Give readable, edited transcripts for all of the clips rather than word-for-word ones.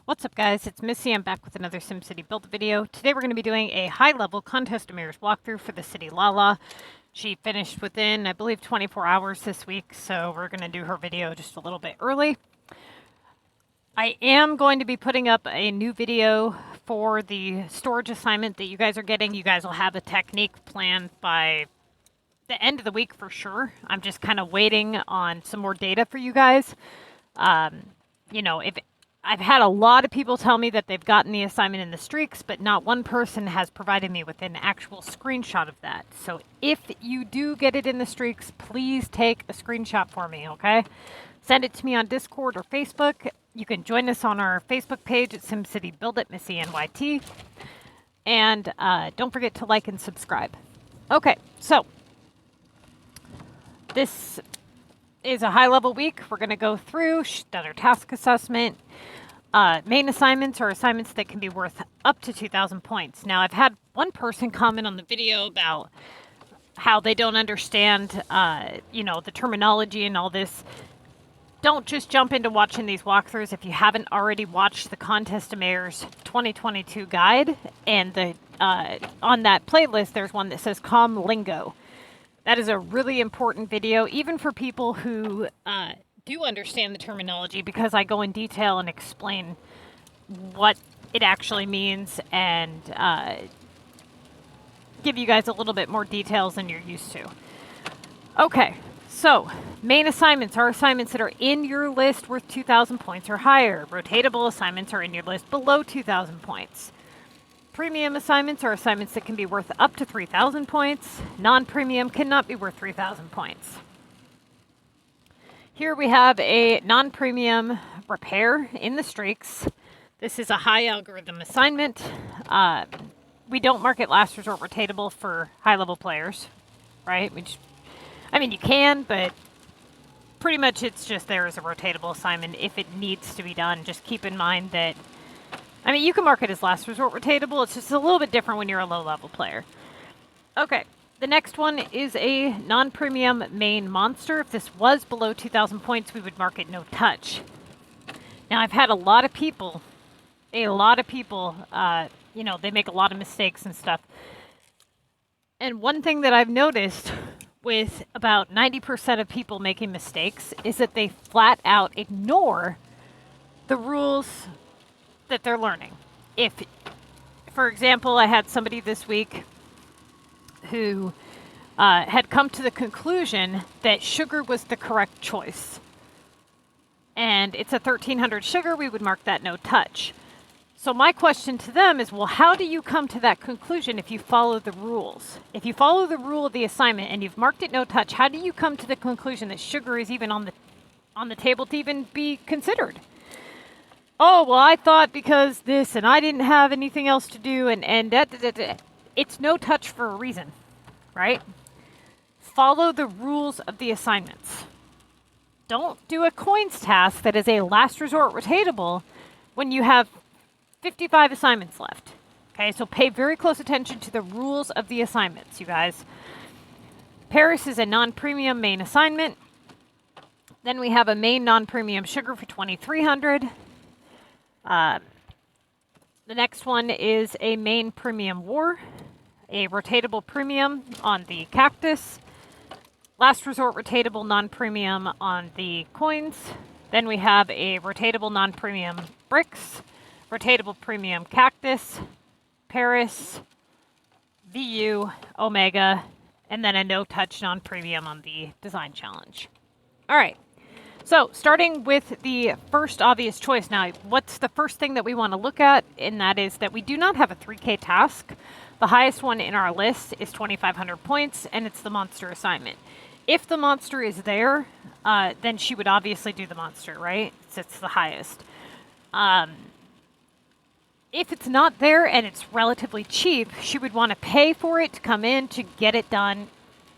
What's up, guys? It's Missy. I'm back with another SimCity build video. Today we're going to be doing a high-level Contest of Mirrors walkthrough for the city Lala. She finished within, I believe, 24 hours this week, so we're going to do her video just a little bit early. I am going to be putting up a new video for the storage assignment that you guys are getting. You guys will have a technique planned by the end of the week for sure. I'm just kind of waiting on some more data for you guys. If I've had a lot of people tell me that they've gotten the assignment in the streaks, but not one person has provided me with an actual screenshot of that. So if you do get it in the streaks, please take a screenshot for me, okay? Send it to me on Discord or Facebook. You can join us on our Facebook page at SimCity Build It, MissyAnne. And don't forget to like and subscribe. Okay, so this is a high-level week. We're going to go through, done our task assessment. Main assignments are assignments that can be worth up to 2,000 points. Now, I've had one person comment on the video about how they don't understand, the terminology and all this. Don't just jump into watching these walkthroughs if you haven't already watched the Contest of Mirrors 2022 guide. And on that playlist, there's one that says Com Lingo. That is a really important video, even for people who do understand the terminology, because I go in detail and explain what it actually means and give you guys a little bit more details than you're used to. Okay, so main assignments are assignments that are in your list worth 2,000 points or higher. Rotatable assignments are in your list below 2,000 points. Premium assignments are assignments that can be worth up to 3,000 points. Non-premium cannot be worth 3,000 points. Here we have a non-premium repair in the streaks. This is a high algorithm assignment. We don't mark it last resort rotatable for high-level players, right? You can, but pretty much it's just there as a rotatable assignment if it needs to be done. Just keep in mind that, you can mark it as last resort rotatable. It's just a little bit different when you're a low-level player. Okay. The next one is a non-premium main monster. If this was below 2,000 points, we would mark it no touch. Now, I've had a lot of people, they make a lot of mistakes and stuff. And one thing that I've noticed with about 90% of people making mistakes is that they flat out ignore the rules that they're learning. If, for example, I had somebody this week who had come to the conclusion that sugar was the correct choice. And it's a 1,300 sugar, we would mark that no touch. So my question to them is, well, how do you come to that conclusion if you follow the rules? If you follow the rule of the assignment and you've marked it no touch, how do you come to the conclusion that sugar is even on the table to even be considered? Oh, well, I thought because this and I didn't have anything else to do and that. It's no touch for a reason, right? Follow the rules of the assignments. Don't do a coins task that is a last resort rotatable when you have 55 assignments left. Okay, so pay very close attention to the rules of the assignments, you guys. Paris is a non-premium main assignment. Then we have a main non-premium sugar for 2,300. The next one is a main premium war, a rotatable premium on the cactus, last resort rotatable non-premium on the coins. Then we have a rotatable non-premium bricks, rotatable premium cactus, Paris, VU, Omega, and then a no-touch non-premium on the design challenge. All right. So, starting with the first obvious choice. Now, what's the first thing that we want to look at? And that is that we do not have a 3K task. The highest one in our list is 2,500 points, and it's the monster assignment. If the monster is there, then she would obviously do the monster, right? It's the highest. If it's not there and it's relatively cheap, she would want to pay for it to come in to get it done.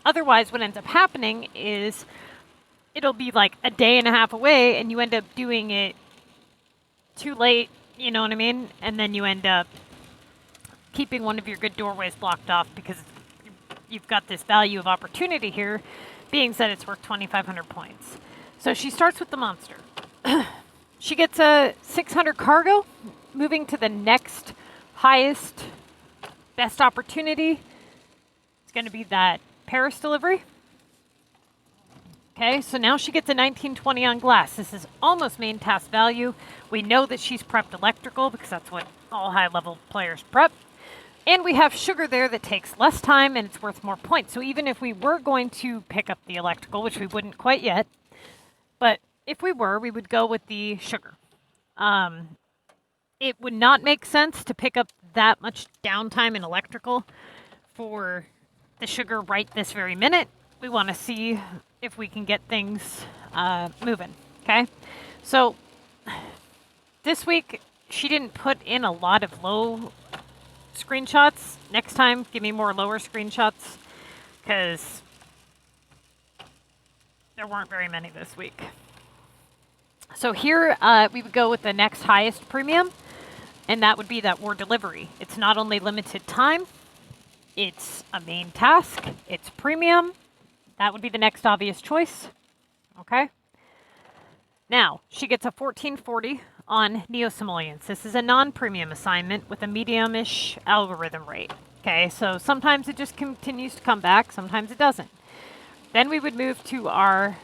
Otherwise, what ends up happening is it'll be like a day and a half away and you end up doing it too late, you know what I mean? And then you end up keeping one of your good doorways blocked off because you've got this value of opportunity here, being that it's worth 2,500 points. So she starts with the monster. She gets a 600 cargo, moving to the next highest, best opportunity. It's going to be that Paris delivery. Okay, so now she gets a 1920 on glass. This is almost main task value. We know that she's prepped electrical because that's what all high-level players prep. And we have sugar there that takes less time and it's worth more points. So even if we were going to pick up the electrical, which we wouldn't quite yet, but if we were, we would go with the sugar. It would not make sense to pick up that much downtime in electrical for the sugar right this very minute. We want to see if we can get things moving, okay? So this week, she didn't put in a lot of low screenshots. Next time, give me more lower screenshots because there weren't very many this week. So here we would go with the next highest premium, and that would be that war delivery. It's not only limited time, it's a main task, it's premium. That would be the next obvious choice. Okay. Now, she gets a 1440 on Neo-Simoleons. This is a non-premium assignment with a medium-ish algorithm rate. Okay, so sometimes it just continues to come back, sometimes it doesn't. Then we would move to our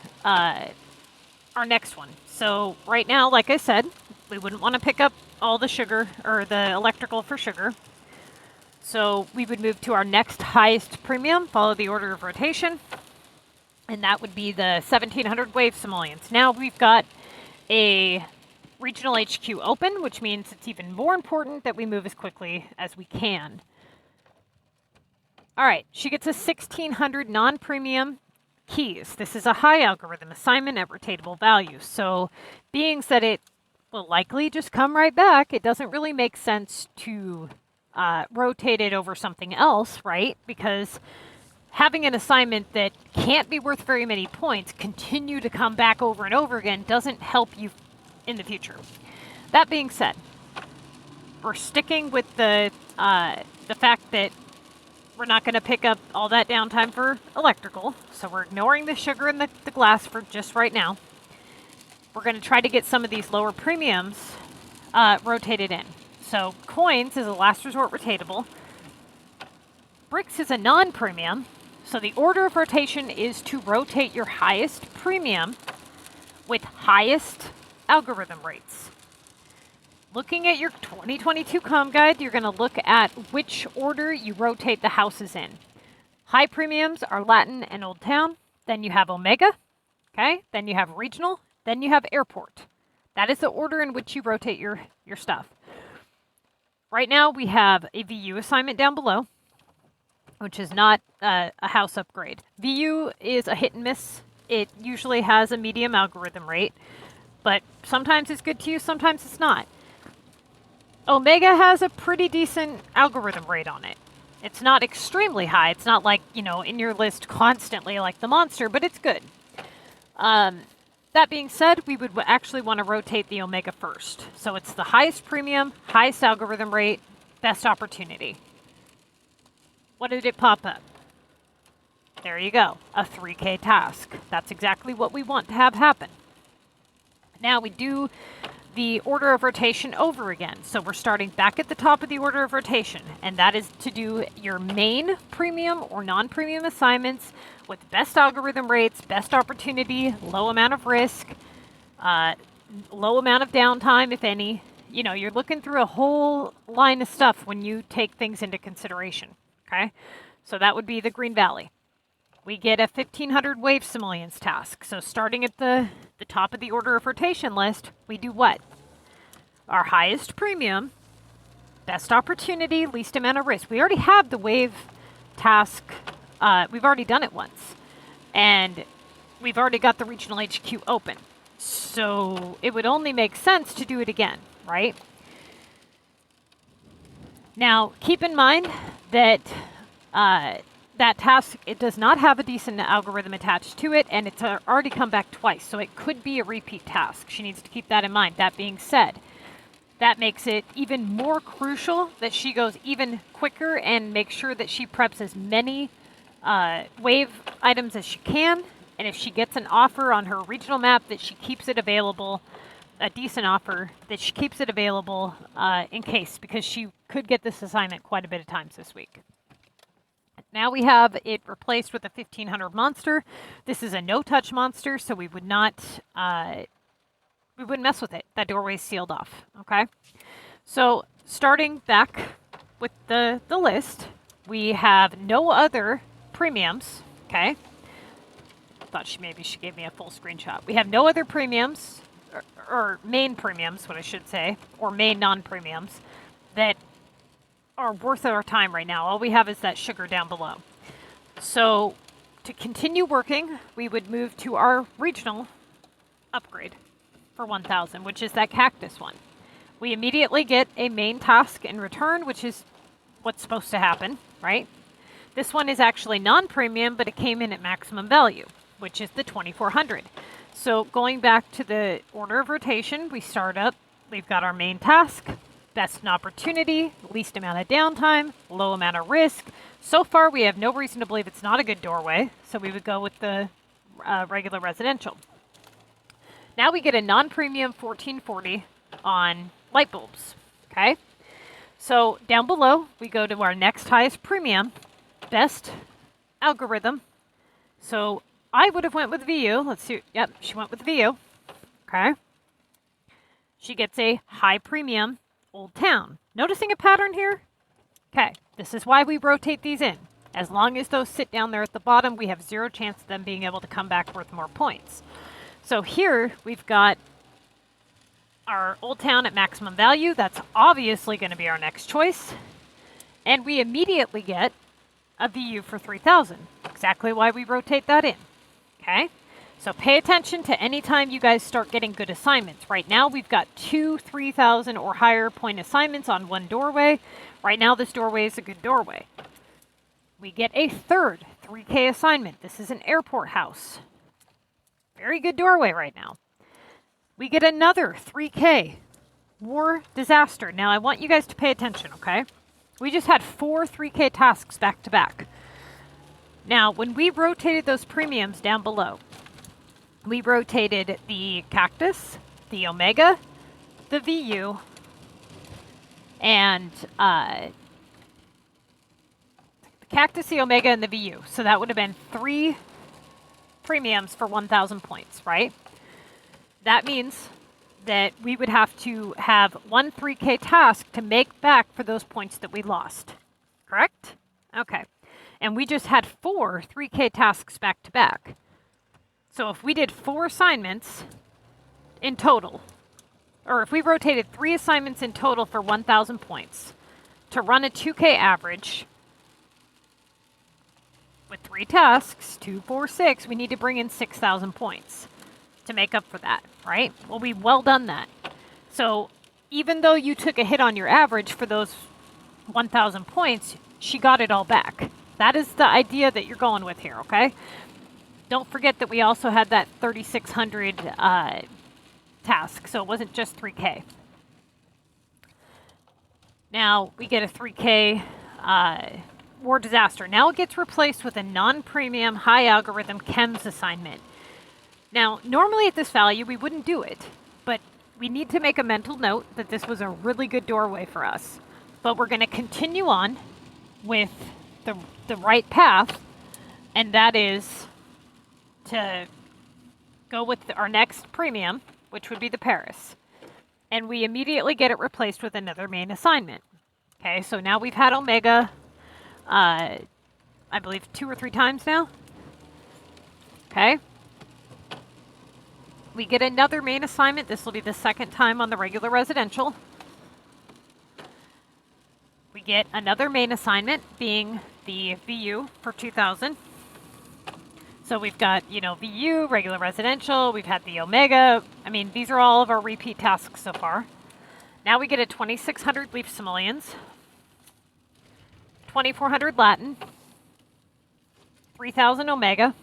next one. So right now, like I said, we wouldn't want to pick up all the sugar or the electrical for sugar. So we would move to our next highest premium, follow the order of rotation. And that would be the 1700 wave simoleons. Now we've got a regional HQ open, which means it's even more important that we move as quickly as we can. All right, she gets a 1600 non-premium keys. This is a high algorithm assignment at rotatable value. So being that it will likely just come right back, it doesn't really make sense to rotate it over something else, right? Because having an assignment that can't be worth very many points continue to come back over and over again doesn't help you in the future. That being said, we're sticking with the fact that we're not going to pick up all that downtime for electrical, so we're ignoring the sugar and the glass for just right now. We're going to try to get some of these lower premiums rotated in. So coins is a last resort rotatable. Bricks is a non-premium. So the order of rotation is to rotate your highest premium with highest algorithm rates. Looking at your 2022 comm guide, you're going to look at which order you rotate the houses in. High premiums are Latin and Old Town. Then you have Omega. Okay. Then you have Regional. Then you have Airport. That is the order in which you rotate your stuff. Right now we have a VU assignment down below, which is not a house upgrade. VU is a hit and miss. It usually has a medium algorithm rate, but sometimes it's good to use, sometimes it's not. Omega has a pretty decent algorithm rate on it. It's not extremely high. It's not like, you know, in your list constantly like the monster, but it's good. That being said, we would actually want to rotate the Omega first. So it's the highest premium, highest algorithm rate, best opportunity. What did it pop up? There you go, a 3K task. That's exactly what we want to have happen. Now we do the order of rotation over again. So we're starting back at the top of the order of rotation, and that is to do your main premium or non-premium assignments with best algorithm rates, best opportunity, low amount of risk, low amount of downtime, if any. You know, you're looking through a whole line of stuff when you take things into consideration. Okay, so that would be the Green Valley. We get a 1500 wave simoleons task. So starting at the top of the order of rotation list, we do what? Our highest premium, best opportunity, least amount of risk. We already have the wave task. We've already done it once. And we've already got the regional HQ open. So it would only make sense to do it again, right? Now, keep in mind that that task, it does not have a decent algorithm attached to it, and it's already come back twice, so it could be a repeat task. She needs to keep that in mind. That being said, that makes it even more crucial that she goes even quicker and make sure that she preps as many wave items as she can, and if she gets an offer on her regional map, that she keeps it available a decent offer that she keeps it available in case, because she could get this assignment quite a bit of times this week. Now we have it replaced with a 1500 monster. This is a no-touch monster, so we would not, we wouldn't mess with it. That doorway is sealed off, okay? So starting back with the list, we have no other premiums, okay? Thought maybe she gave me a full screenshot. We have no other premiums, or main premiums, what I should say, or main non-premiums, that are worth our time right now. All we have is that sugar down below. So to continue working, we would move to our regional upgrade for 1,000, which is that cactus one. We immediately get a main task in return, which is what's supposed to happen, right? This one is actually non-premium, but it came in at maximum value, which is the 2,400. So going back to the order of rotation, we start up, we've got our main task, best in opportunity, least amount of downtime, low amount of risk. So far, we have no reason to believe it's not a good doorway, so we would go with the regular residential. Now we get a non-premium 1440 on light bulbs, okay? So down below, we go to our next highest premium, best algorithm. So I would have went with VU. Let's see. Yep, she went with VU, okay? She gets a high premium Old Town. Noticing a pattern here? Okay, this is why we rotate these in. As long as those sit down there at the bottom, we have zero chance of them being able to come back worth more points. So here we've got our Old Town at maximum value. That's obviously going to be our next choice. And we immediately get a VU for 3,000. Exactly why we rotate that in. Okay? So pay attention to any time you guys start getting good assignments. Right now we've got 2 3,000 or higher point assignments on one doorway. Right now this doorway is a good doorway. We get a third 3K assignment. This is an airport house. Very good doorway right now. We get another 3K war disaster. Now I want you guys to pay attention, okay? We just had 4 3K tasks back to back. Now when we rotated those premiums down below, we rotated the cactus, the omega, the VU, and the cactus, the omega, and the VU. So that would have been 3 premiums for 1,000 points, right? That means that we would have to have 1 3K task to make back for those points that we lost. Correct? Okay. And we just had 4 3K tasks back to back. So if we did 4 assignments in total, or if we rotated 3 assignments in total for 1,000 points to run a 2K average with 3 tasks, 2, 4, 6, we need to bring in 6,000 points to make up for that, right? Well, we've well done that. So even though you took a hit on your average for those 1,000 points, she got it all back. That is the idea that you're going with here, okay? Don't forget that we also had that 3,600 task, so it wasn't just 3K. Now we get a 3K war disaster. Now it gets replaced with a non-premium high algorithm chems assignment. Now, normally at this value, we wouldn't do it, but we need to make a mental note that this was a really good doorway for us. But we're going to continue on with the right path, and that is to go with our next premium, which would be the Paris. And we immediately get it replaced with another main assignment. Okay, so now we've had Omega, I believe 2 or 3 times now. Okay. We get another main assignment. This will be the 2nd time on the regular residential. We get another main assignment, being the VU for 2,000. So we've got, you know, VU, regular residential. We've had the Omega. I mean, these are all of our repeat tasks so far. Now we get a 2,600 Leaf Simoleons, 2,400 Latin, 3,000 Omega,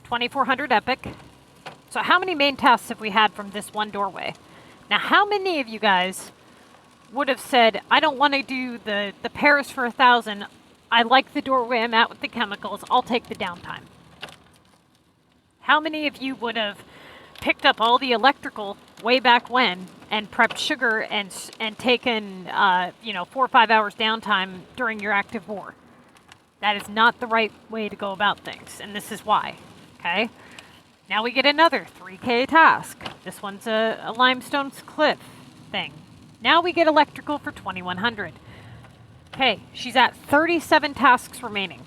2,400 Epic. So how many main tasks have we had from this one doorway? Now, how many of you guys would have said, I don't want to do the Paris for 1,000. I like the doorway I'm at with the chemicals. I'll take the downtime. How many of you would have picked up all the electrical way back when and prepped sugar and taken 4 or 5 hours downtime during your active war. That is not the right way to go about things, and this is why. Okay. Now we get another 3K task. This one's a limestone cliff thing. Now we get electrical for 2100. Okay, she's at 37 tasks remaining.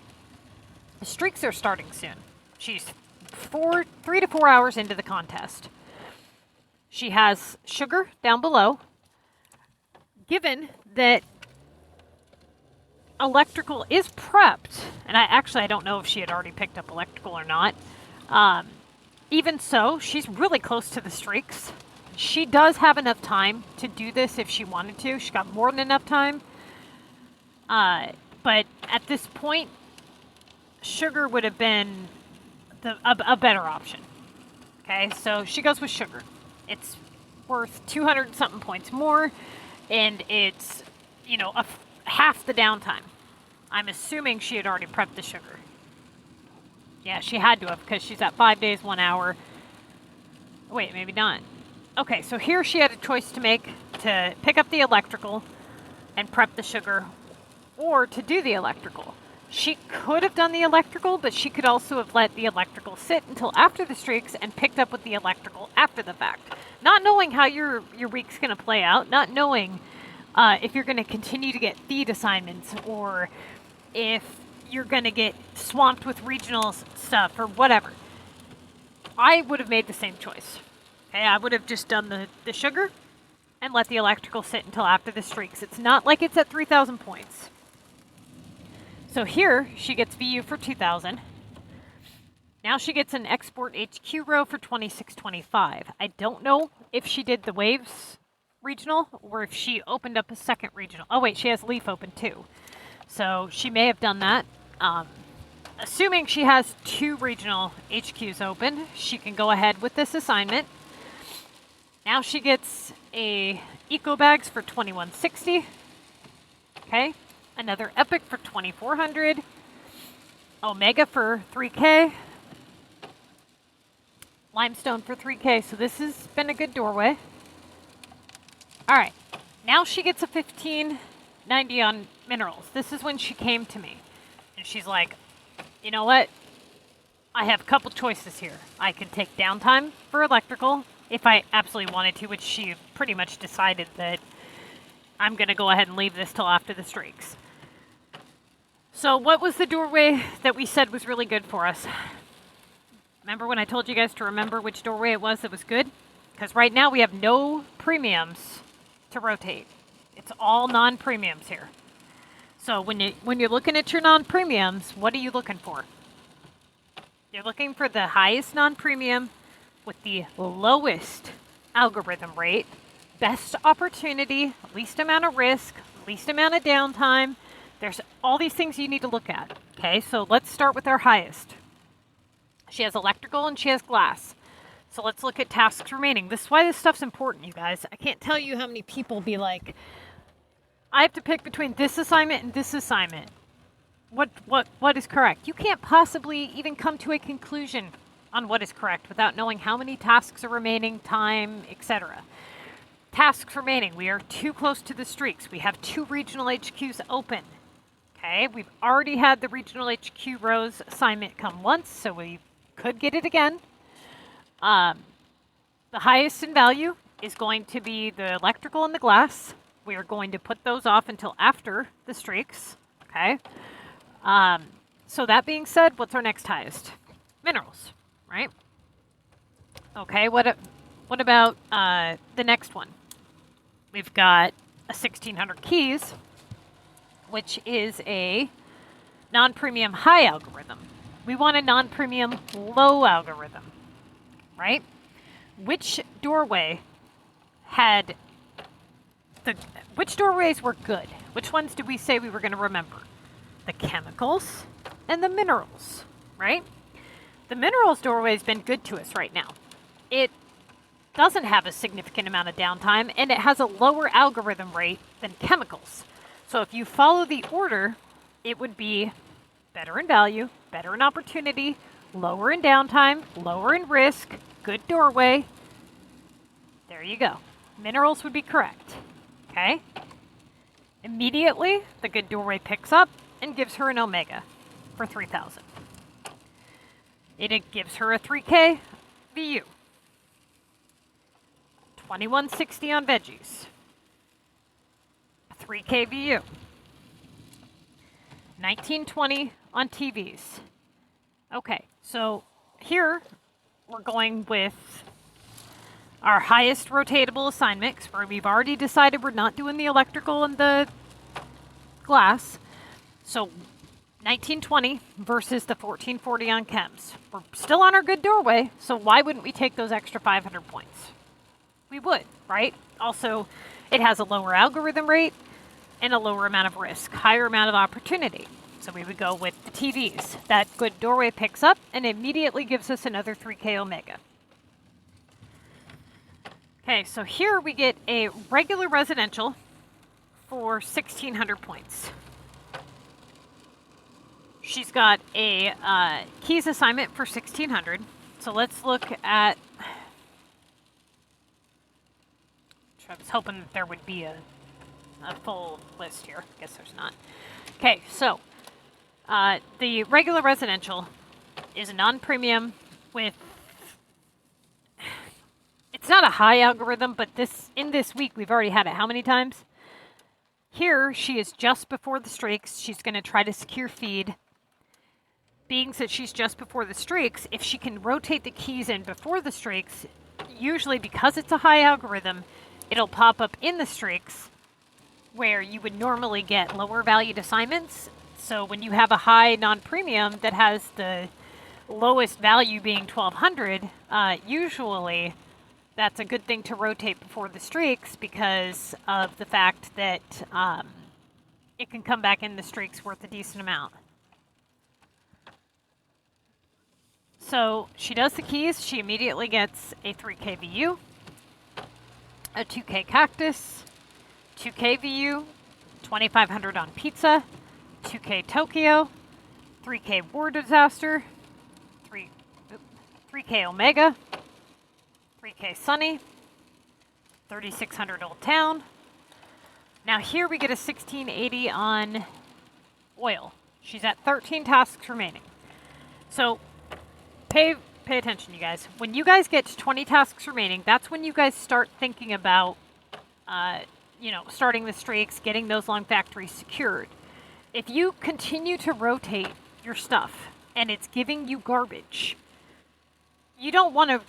The streaks are starting soon. She's 3 to 4 hours into the contest. She has sugar down below. Given that electrical is prepped, and I don't know if she had already picked up electrical or not. Even so, she's really close to the streaks. She does have enough time to do this if she wanted to. She got more than enough time. But at this point, sugar would have been a better option. Okay, so she goes with sugar. It's worth 200 something points more, and it's, half the downtime. I'm assuming she had already prepped the sugar. Yeah, she had to have, because she's at 5 days, 1 hour. Wait, maybe not. Okay, so here she had a choice to make, to pick up the electrical and prep the sugar, or to do the electrical. She could have done the electrical, but she could also have let the electrical sit until after the streaks and picked up with the electrical after the fact. Not knowing how your week's going to play out, not knowing if you're going to continue to get feed assignments, or if you're going to get swamped with regional stuff or whatever. I would have made the same choice. Okay, I would have just done the sugar and let the electrical sit until after the streaks. It's not like it's at 3,000 points. So here, she gets VU for 2,000. Now she gets an export HQ row for 2625. I don't know if she did the waves regional or if she opened up a second regional. Oh wait, she has leaf open too. So she may have done that. Assuming she has 2 regional HQs open, she can go ahead with this assignment. Now she gets a eco bags for 2160. Okay. Another epic for 2400. Omega for 3K. Limestone for 3K. So this has been a good doorway. All right. Now she gets a 1590 on minerals. This is when she came to me. And she's like, you know what? I have a couple choices here. I could take downtime for electrical if I absolutely wanted to, which she pretty much decided that I'm going to go ahead and leave this till after the streaks. So what was the doorway that we said was really good for us? Remember when I told you guys to remember which doorway it was that was good? Because right now we have no premiums to rotate. It's all non-premiums here. So when you're looking at your non-premiums, what are you looking for? You're looking for the highest non-premium with the lowest algorithm rate, best opportunity, least amount of risk, least amount of downtime. There's all these things you need to look at. Okay, so let's start with our highest. She has electrical and she has glass. So let's look at tasks remaining. This is why this stuff's important, you guys. I can't tell you how many people be like, I have to pick between this assignment and this assignment. What is correct? You can't possibly even come to a conclusion on what is correct without knowing how many tasks are remaining, time, etc. Tasks remaining. We are too close to the streaks. We have 2 regional HQs open. Okay, we've already had the regional HQ rows assignment come once, so we could get it again. The highest in value is going to be the electrical and the glass. We are going to put those off until after the streaks. Okay. So that being said, what's our next highest? Minerals, right? Okay, what about the next one? We've got a 1600 keys, which is a non-premium high algorithm. We want a non-premium low algorithm, right? Which doorway had which doorways were good? Which ones did we say we were going to remember? The chemicals and the minerals, right? The minerals doorway has been good to us right now. It doesn't have a significant amount of downtime, and it has a lower algorithm rate than chemicals. So if you follow the order, it would be better in value, better in opportunity, lower in downtime, lower in risk, good doorway. There you go. Minerals would be correct. Okay? Immediately, the good doorway picks up and gives her an Omega for 3,000. It gives her a 3K VU. 2160 on veggies. 3K VU. 1920 on TVs. Okay, so here we're going with our highest rotatable assignments, where we've already decided we're not doing the electrical and the glass. So 1920 versus the 1440 on chems. We're still on our good doorway, so why wouldn't we take those extra 500 points? We would, right? Also, it has a lower algorithm rate and a lower amount of risk, higher amount of opportunity. So we would go with the TVs. That good doorway picks up and immediately gives us another 3K Omega. Okay, so here we get a regular residential for 1,600 points. She's got a keys assignment for 1,600. So let's look at... I was hoping that there would be a full list here. I guess there's not. Okay, so the regular residential is a non-premium with... It's not a high algorithm, but in this week we've already had it how many times? Here she is just before the streaks. She's going to try to secure feed. Being that she's just before the streaks, if she can rotate the keys in before the streaks, usually because it's a high algorithm, it'll pop up in the streaks where you would normally get lower valued assignments. So when you have a high non-premium that has the lowest value being 1,200, usually that's a good thing to rotate before the streaks because of the fact that it can come back in the streaks worth a decent amount. So she does the keys. She immediately gets a 3K VU, a 2K cactus, 2K VU, 2,500 on pizza, 2K Tokyo, 3K war disaster, 3K Omega, 3K Sunny, 3,600 Old Town. Now here we get a 1,680 on oil. She's at 13 tasks remaining. So pay attention, you guys. When you guys get to 20 tasks remaining, that's when you guys start thinking about, starting the streaks, getting those long factories secured. If you continue to rotate your stuff and it's giving you garbage, you don't want to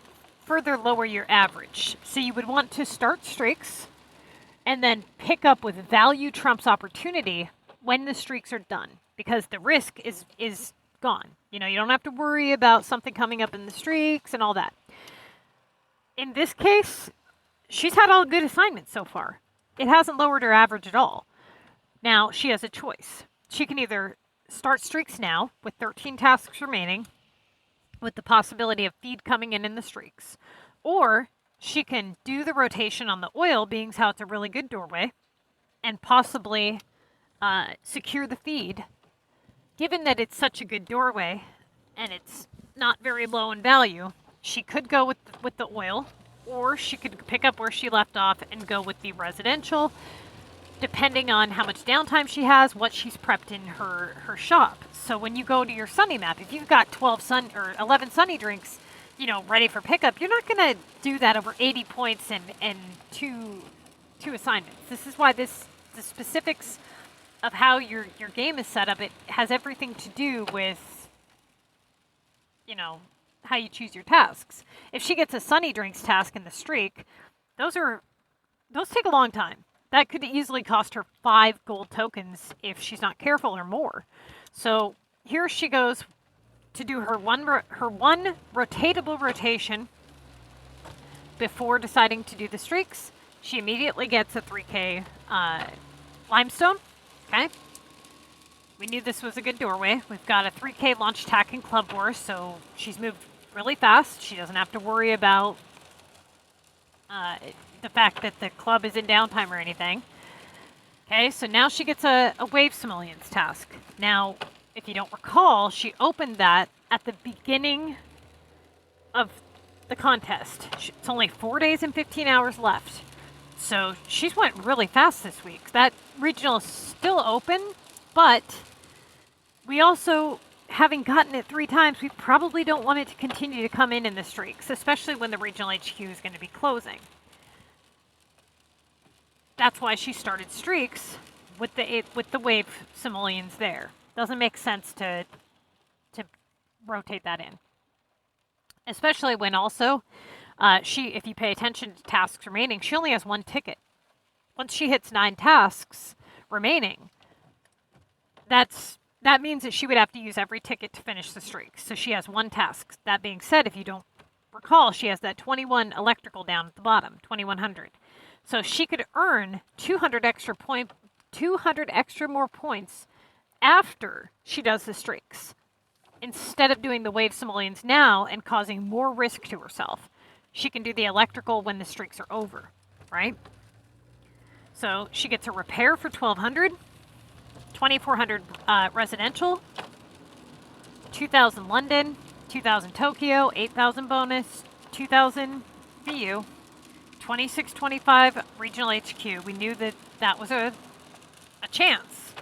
further lower your average. So you would want to start streaks and then pick up with value trumps opportunity when the streaks are done, because the risk is gone. You don't have to worry about something coming up in the streaks and all that. In this case, she's had all good assignments so far. It hasn't lowered her average at all. Now, she has a choice. She can either start streaks now with 13 tasks remaining with the possibility of feed coming in the streaks, or she can do the rotation on the oil, being how it's a really good doorway, and possibly secure the feed. Given that it's such a good doorway and it's not very low in value, she could go with the oil, or she could pick up where she left off and go with the residential, depending on how much downtime she has, what she's prepped in her shop. So when you go to your Sunny map, if you've got 11 Sunny drinks, ready for pickup, you're not going to do that over 80 points and two assignments. This is why the specifics of how your game is set up, it has everything to do with, how you choose your tasks. If she gets a Sunny Drinks task in the streak, those take a long time. That could easily cost her 5 gold tokens if she's not careful, or more. So here she goes to do her one rotatable rotation before deciding to do the streaks. She immediately gets a 3K limestone. Okay. We knew this was a good doorway. We've got a 3K launch tack in Club Wars, so she's moved really fast. She doesn't have to worry about the fact that the club is in downtime or anything. Okay, so now she gets a Wave Simoleons task. Now, if you don't recall, she opened that at the beginning of the contest. It's only 4 days and 15 hours left. So she's went really fast this week. That regional is still open, but we also, having gotten it 3 times, we probably don't want it to continue to come in the streaks, especially when the regional HQ is going to be closing. That's why she started streaks with the wave simoleons there. Doesn't make sense to rotate that in. Especially when also, if you pay attention to tasks remaining, she only has 1 ticket. Once she hits 9 tasks remaining, that means that she would have to use every ticket to finish the streak. So she has 1 task. That being said, if you don't recall, she has that 21 electrical down at the bottom, 2100. So she could earn 200 extra more points after she does the streaks, instead of doing the wave simoleons now and causing more risk to herself. She can do the electrical when the streaks are over, right? So she gets a repair for 1200, 2400 residential, 2000 London, 2000 Tokyo, 8000 bonus, 2000 VU, 2625 regional HQ. We knew that was a chance.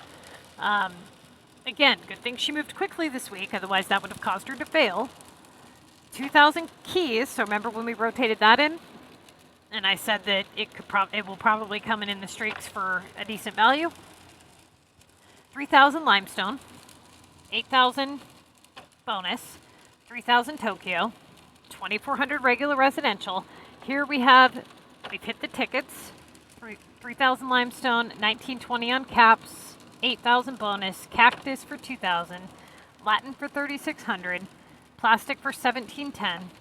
Again, good thing she moved quickly this week, otherwise that would have caused her to fail. 2,000 keys, so remember when we rotated that in? And I said that it will probably come in the streaks for a decent value. 3,000 limestone, 8,000 bonus, 3,000 Tokyo, 2,400 regular residential. Here we've hit the tickets, 3,000 limestone, 1920 on caps, 8,000 bonus, cactus for 2,000, Latin for 3,600, plastic for 1,710,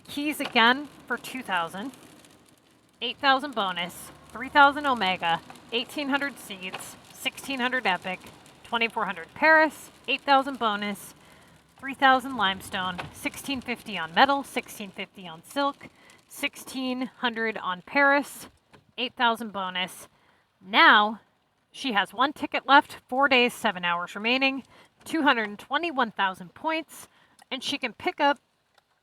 keys again for 2,000, 8,000 bonus, 3,000 omega, 1,800 seeds, 1,600 epic, 2,400 Paris, 8,000 bonus, 3,000 limestone, 1,650 on metal, 1,650 on silk, 1,600 on Paris, 8,000 bonus. Now she has 1 ticket left, 4 days, 7 hours remaining, 221,000 points, and she can pick up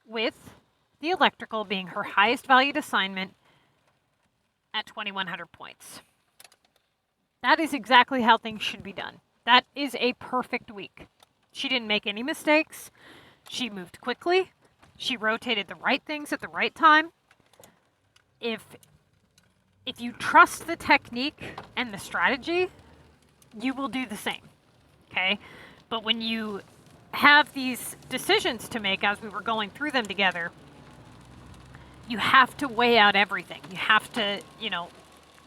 with the electrical being her highest valued assignment at 2,100 points. That is exactly how things should be done. That is a perfect week. She didn't make any mistakes. She moved quickly. She rotated the right things at the right time. If you trust the technique and the strategy, you will do the same, okay? But when you have these decisions to make as we were going through them together, you have to weigh out everything. You have to,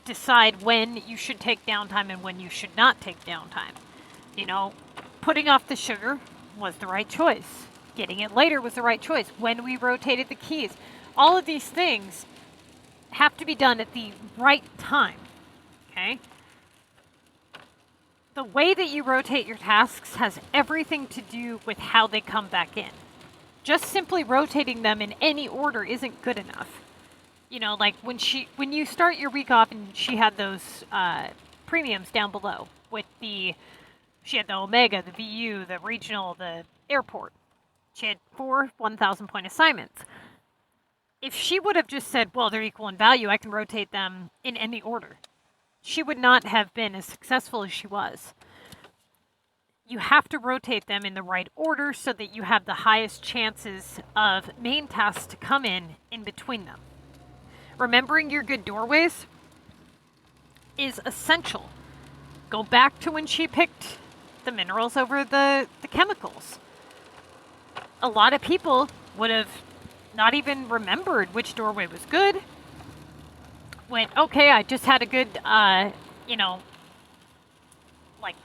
decide when you should take downtime and when you should not take downtime. Putting off the sugar was the right choice. Getting it later was the right choice. When we rotated the keys, all of these things have to be done at the right time, okay? The way that you rotate your tasks has everything to do with how they come back in. Just simply rotating them in any order isn't good enough. Like when you start your week off and she had those premiums down below with she had the Omega, the VU, the regional, the airport. She had 4 1,000 point assignments. If she would have just said, well, they're equal in value, I can rotate them in any order, she would not have been as successful as she was. You have to rotate them in the right order so that you have the highest chances of main tasks to come in between them. Remembering your good doorways is essential. Go back to when she picked the minerals over the chemicals. A lot of people would have not even remembered which doorway was good. Went, okay, I just had a good, like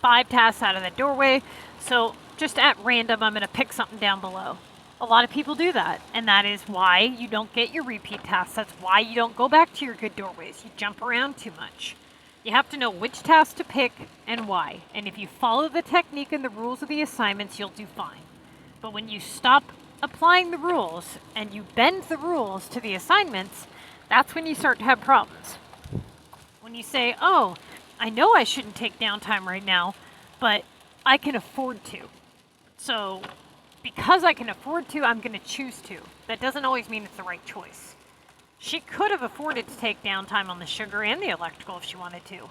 5 tasks out of that doorway. So just at random, I'm going to pick something down below. A lot of people do that, and that is why you don't get your repeat tasks. That's why you don't go back to your good doorways. You jump around too much. You have to know which task to pick and why. And if you follow the technique and the rules of the assignments, you'll do fine. But when you stop applying the rules and you bend the rules to the assignments, that's when you start to have problems. When you say, oh, I know I shouldn't take downtime right now, but I can afford to. So because I can afford to, I'm going to choose to. That doesn't always mean it's the right choice. She could have afforded to take downtime on the sugar and the electrical if she wanted to.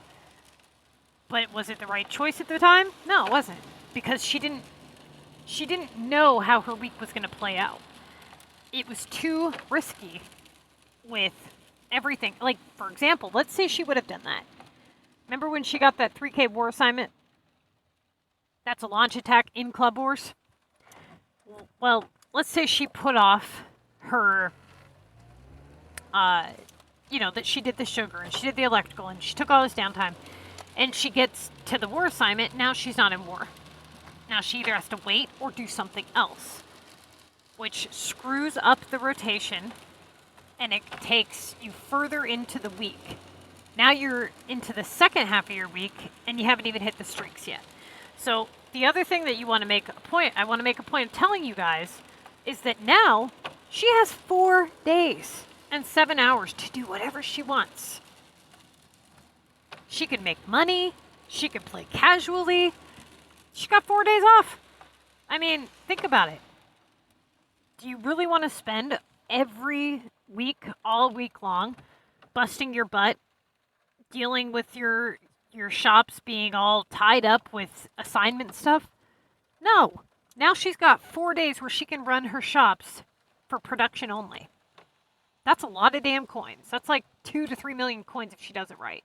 But was it the right choice at the time? No, it wasn't. Because she didn't know how her week was going to play out. It was too risky with everything. Like, for example, let's say she would have done that. Remember when she got that 3K war assignment? That's a launch attack in Club Wars. Well, let's say she put off her, that she did the sugar and she did the electrical and she took all this downtime. And she gets to the war assignment, now she's not in war. Now she either has to wait or do something else, which screws up the rotation and it takes you further into the week. Now you're into the second half of your week and you haven't even hit the streaks yet. So the other thing that I want to make a point of telling you guys is that now she has 4 days and 7 hours to do whatever she wants. She could make money. She could play casually. She got 4 days off. I mean, think about it. Do you really want to spend every week, all week long, busting your butt, dealing with your shops being all tied up with assignment stuff? No. Now she's got 4 days where she can run her shops for production only. That's a lot of damn coins. That's like 2 to 3 million coins if she does it right.